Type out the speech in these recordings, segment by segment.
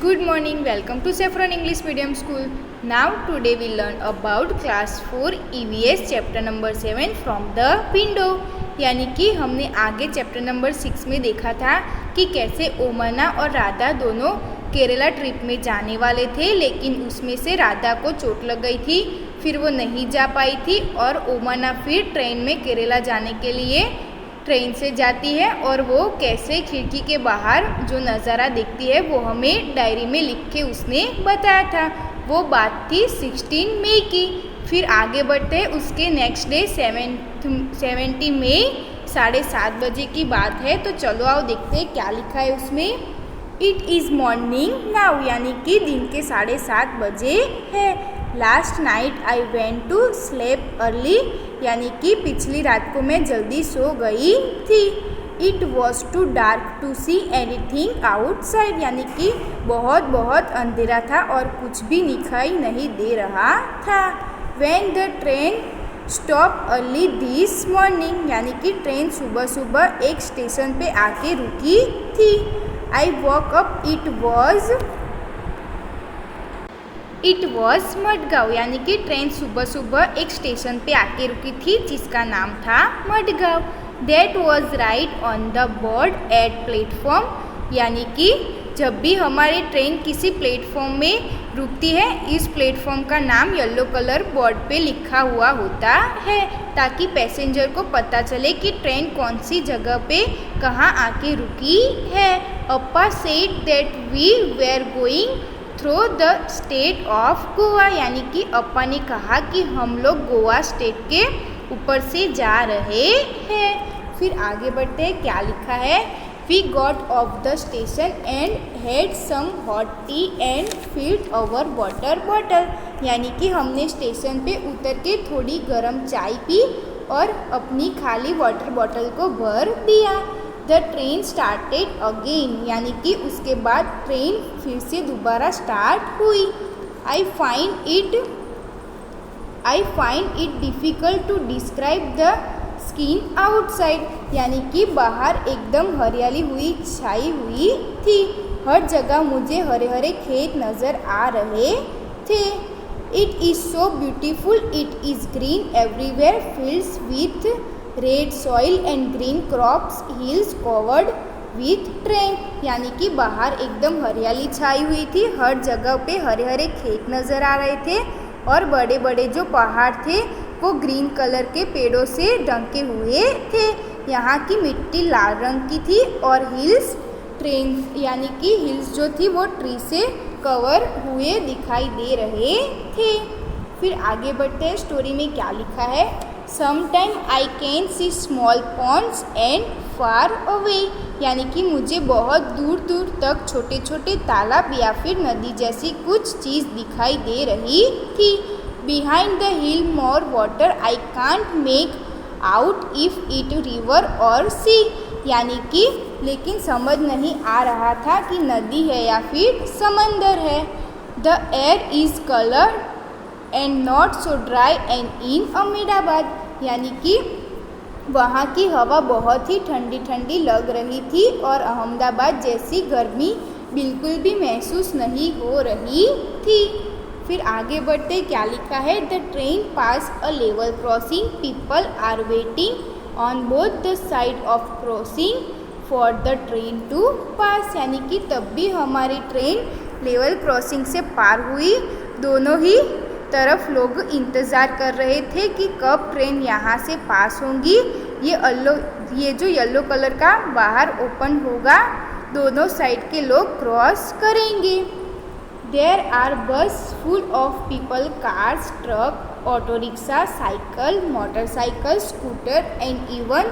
good morning. Welcome to Saffron English Medium School. Now today we learn about class 4 EVS chapter number 7 from the window. यानी कि हमने आगे chapter number 6 में देखा था कि कैसे ओमना और राधा दोनों केरला ट्रिप में जाने वाले थे, लेकिन उसमें से राधा को चोट लग गई थी, फिर वो नहीं जा पाई थी और ओमना फिर ट्रेन में केरला जाने के लिए ट्रेन से जाती है और वो कैसे खिड़की के बाहर जो नज़ारा देखती है वो हमें डायरी में लिख के उसने बताया था। वो बात थी 16 मई की। फिर आगे बढ़ते हैं, उसके नेक्स्ट डे 70 मई 7:30 बजे की बात है। तो चलो आओ देखते हैं क्या लिखा है उसमें। इट इज़ मॉर्निंग नाउ, यानी कि दिन के 7:30 बजे है। Last night I went to sleep early, यानी कि पिछली रात को मैं जल्दी सो गई थी। It was too dark to see anything outside, यानी कि बहुत अंधेरा था और कुछ भी दिखाई नहीं दे रहा था। When the train stop early this morning, यानी कि ट्रेन सुबह एक स्टेशन पे आके रुकी थी। I walk up, it was Madgaon, यानी कि ट्रेन सुबह एक स्टेशन पे आके रुकी थी जिसका नाम था Madgaon. That was right on the board at platform, यानी कि जब भी हमारी ट्रेन किसी प्लेटफॉर्म में रुकती है, इस प्लेटफॉर्म का नाम येलो कलर बोर्ड पे लिखा हुआ होता है ताकि पैसेंजर को पता चले कि ट्रेन कौन सी जगह पे कहाँ आके रुकी है। Appa said that we were going through the state of Goa, यानी कि अप्पा ने कहा कि हम लोग गोवा स्टेट के ऊपर से जा रहे हैं। फिर आगे बढ़ते हैं, क्या लिखा है। We got off the station and had some hot tea and filled our water bottle, यानी कि हमने स्टेशन पे उतर के थोड़ी गर्म चाय पी और अपनी खाली वाटर बॉटल को भर दिया। द ट्रेन स्टार्टेड अगेन, यानी कि उसके बाद ट्रेन फिर से दोबारा स्टार्ट हुई। I find it difficult to describe the scene outside, यानी कि बाहर एकदम हरियाली हुई छाई हुई थी। हर जगह मुझे हरे खेत नज़र आ रहे थे। It is so beautiful, it is green everywhere, fields with red soil and green crops, hills covered with train, यानी कि बाहर एकदम हरियाली छाई हुई थी, हर जगह पे हरे खेत नज़र आ रहे थे और बड़े जो पहाड़ थे वो ग्रीन कलर के पेड़ों से ढके हुए थे। यहाँ की मिट्टी लाल रंग की थी और हिल्स ट्रेन, यानी कि हिल्स जो थी वो ट्री से कवर हुए दिखाई दे रहे थे। फिर आगे बढ़ते हैं, स्टोरी में क्या लिखा है। Sometime I can C small Pond's and far away, यानी कि मुझे बहुत दूर तक छोटे तालाब या फिर नदी जैसी कुछ चीज़ दिखाई दे रही थी। Behind the hill more water, I can't make out if it river और सी, यानी कि लेकिन समझ नहीं आ रहा था कि नदी है या फिर समंदर है। The air is coloured and not so dry and in Ahmedabad, यानी कि वहाँ की हवा बहुत ही ठंडी लग रही थी और अहमदाबाद जैसी गर्मी बिल्कुल भी महसूस नहीं हो रही थी। फिर आगे बढ़ते क्या लिखा है। The train pass a level crossing, people are waiting on both the side of crossing for the train to pass, यानी कि तब भी हमारी ट्रेन लेवल क्रॉसिंग से पार हुई। दोनों ही तरफ लोग इंतज़ार कर रहे थे कि कब ट्रेन यहाँ से पास होंगी। ये जो येलो कलर का बाहर ओपन होगा, दोनों साइड के लोग क्रॉस करेंगे। There are bus full of people, cars, truck, auto rickshaw, cycle, motorcycle, scooter and even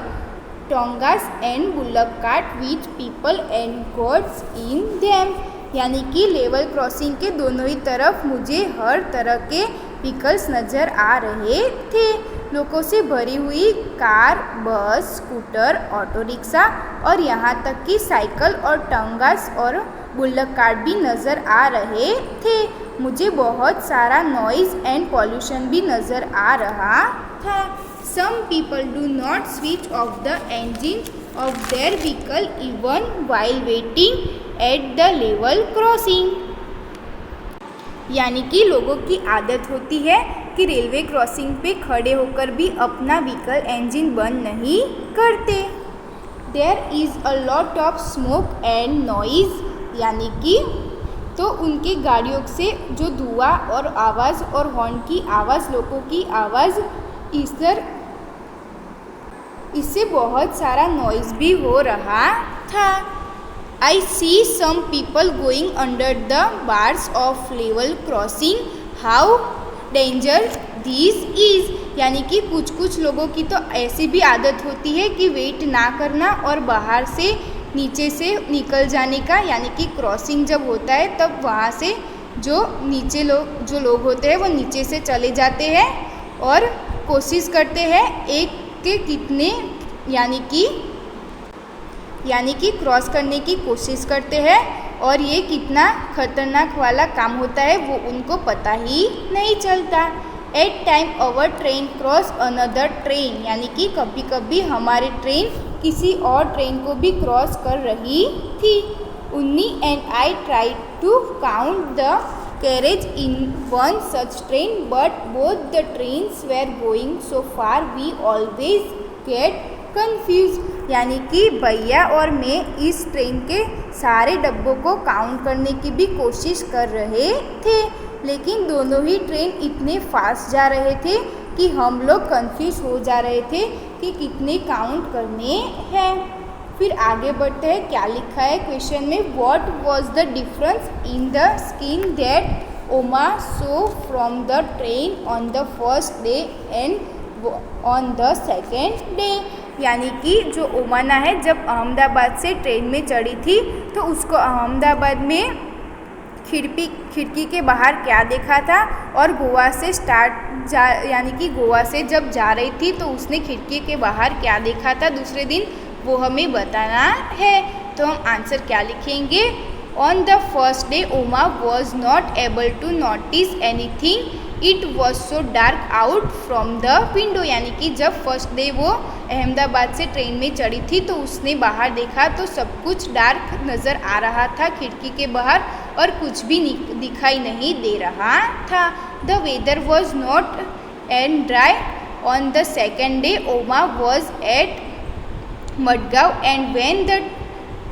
tongas and bullock cart with people and goods in them, यानी कि लेवल क्रॉसिंग के दोनों ही तरफ मुझे हर तरह के व्हीकल्स नज़र आ रहे थे। लोगों से भरी हुई कार, बस, स्कूटर, ऑटो रिक्शा और यहाँ तक कि साइकिल और टंगास और बुल्लक कार्ट भी नज़र आ रहे थे। मुझे बहुत सारा नॉइज़ एंड पॉल्यूशन भी नज़र आ रहा था। Some people do not switch off the engine of their vehicle even while waiting at the level crossing. यानी कि लोगों की आदत होती है कि रेलवे क्रॉसिंग पे खड़े होकर भी अपना व्हीकल इंजन बंद नहीं करते। There is a lot of smoke and noise, यानी कि तो उनके गाड़ियों से जो धुआं और आवाज़ और हॉर्न की आवाज़, लोगों की आवाज़, इससे बहुत सारा नॉइज़ भी हो रहा था। I see some people going under the bars of level crossing, how danger this is. यानी कि कुछ लोगों की तो ऐसी भी आदत होती है कि वेट ना करना और बाहर से नीचे से निकल जाने का, यानी कि क्रॉसिंग जब होता है तब वहाँ से जो लोग होते हैं वो नीचे से चले जाते हैं और कोशिश करते हैं एक के कितने, यानी कि क्रॉस करने की कोशिश करते हैं, और ये कितना खतरनाक वाला काम होता है वो उनको पता ही नहीं चलता। At time our train cross another train, यानी कि कभी कभी हमारी ट्रेन किसी और ट्रेन को भी क्रॉस कर रही थी। Unni and I try to count the carriage in one such train, but both the trains were going so far we always get confused। यानी कि भैया और मैं इस ट्रेन के सारे डब्बों को काउंट करने की भी कोशिश कर रहे थे, लेकिन दोनों ही ट्रेन इतने फास्ट जा रहे थे कि हम लोग कंफ्यूज हो जा रहे थे कि कितने काउंट करने हैं। फिर आगे बढ़ते हैं, क्या लिखा है क्वेश्चन में, what was the difference in the scene that Oma saw from the train on the first day and on the second day. यानी कि जो ओमाना है जब अहमदाबाद से ट्रेन में चढ़ी थी तो उसको अहमदाबाद में खिड़की के बाहर क्या देखा था, और गोवा से यानी कि गोवा से जब जा रही थी तो उसने खिड़की के बाहर क्या देखा था दूसरे दिन, वो हमें बताना है। तो हम आंसर क्या लिखेंगे, on the first day Oma was not able to notice anything, it was so dark out from the window. यानी कि जब फर्स्ट डे वो अहमदाबाद से ट्रेन में चढ़ी थी तो उसने बाहर देखा तो सब कुछ डार्क नज़र आ रहा था खिड़की के बाहर, और कुछ भी दिखाई नहीं दे रहा था। The weather was not and dry. On the second day Oma was at Madgaon, and when the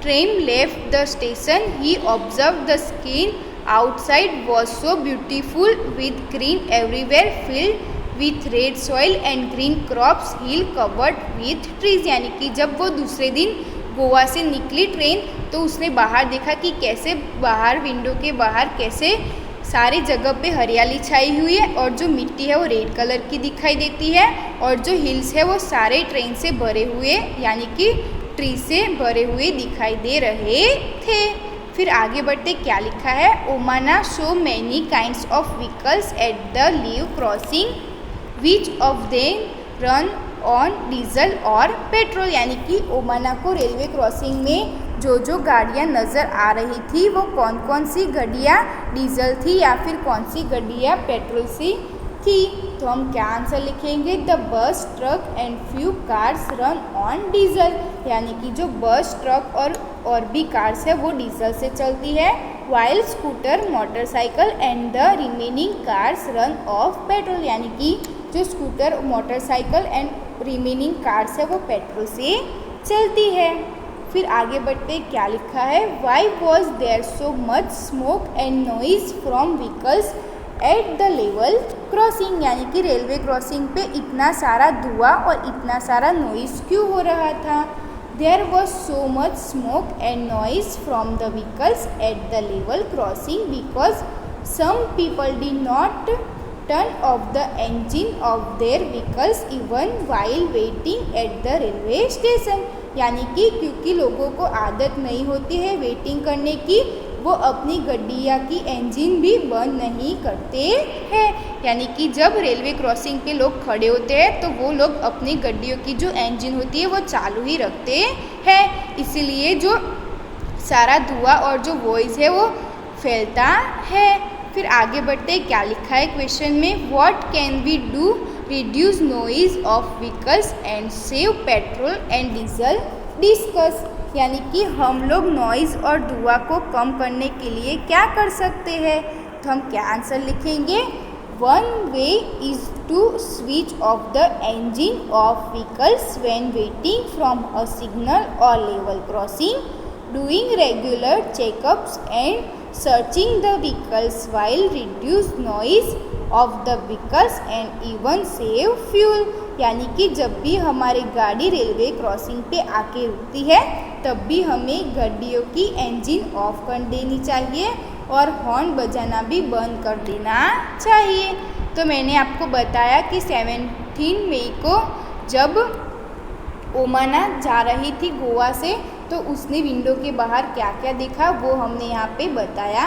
train left the station he observed the scene outside was so beautiful with green everywhere, filled with red soil and green crops, hill covered with trees। यानी कि जब वो दूसरे दिन गोवा से निकली train तो उसने बाहर देखा कि कैसे बाहर विंडो के बाहर कैसे सारी जगह पे हरियाली छाई हुई है, और जो मिट्टी है वो रेड कलर की दिखाई देती है, और जो हिल्स है वो सारे ट्रेन से भरे हुए यानी कि ट्री से भरे हुए दिखाई दे रहे थे। फिर आगे बढ़ते क्या लिखा है, Omana saw many kinds of vehicles at the level crossing, which of them run on diesel और पेट्रोल। यानी कि ओमाना को रेलवे क्रॉसिंग में जो गाड़ियाँ नज़र आ रही थी वो कौन कौन सी गाड़ियाँ डीजल थी या फिर कौन सी गाड़ियाँ पेट्रोल से थी। तो हम क्या आंसर लिखेंगे, the bus truck and few cars run on diesel. यानी कि जो बस ट्रक और भी कार्स है वो डीजल से चलती है, while scooter motorcycle and the remaining cars run of petrol. यानी कि जो scooter motorcycle and remaining cars है वो पेट्रोल से चलती है। फिर आगे बढ़ते क्या लिखा है, why was there so much smoke and noise from vehicles at the level crossing. यानी कि रेलवे क्रॉसिंग पे इतना सारा धुआं और इतना सारा नॉइज क्यों हो रहा था। There was so much smoke and noise from the vehicles at the level crossing because some people did not turn off the engine of their vehicles even while waiting at the railway station। यानी कि क्योंकि लोगों को आदत नहीं होती है waiting करने की, वो अपनी गड्डिया की इंजन भी बंद नहीं करते हैं। यानी कि जब रेलवे क्रॉसिंग पे लोग खड़े होते हैं तो वो लोग अपनी गड्डियों की जो इंजन होती है वो चालू ही रखते हैं, इसीलिए जो सारा धुआं और जो वॉइस है वो फैलता है। फिर आगे बढ़ते क्या लिखा है क्वेश्चन में, what can we do reduce noise of vehicles and save petrol and diesel discuss, यानी कि हम लोग नॉइज़ और धुआं को कम करने के लिए क्या कर सकते हैं। तो हम क्या आंसर लिखेंगे। One way is to switch off the engine of vehicles when waiting from a signal or level crossing, doing regular checkups and searching the vehicles while reduce noise of the vehicles and even save fuel। यानी कि जब भी हमारी गाड़ी railway crossing पे आके रुकती है तब भी हमें गाड़ियों की इंजन ऑफ कर देनी चाहिए और हॉर्न बजाना भी बंद कर देना चाहिए। तो मैंने आपको बताया कि 17 मई को जब ओमाना जा रही थी गोवा से तो उसने विंडो के बाहर क्या क्या देखा वो हमने यहाँ पे बताया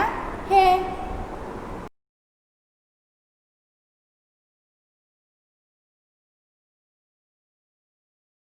है।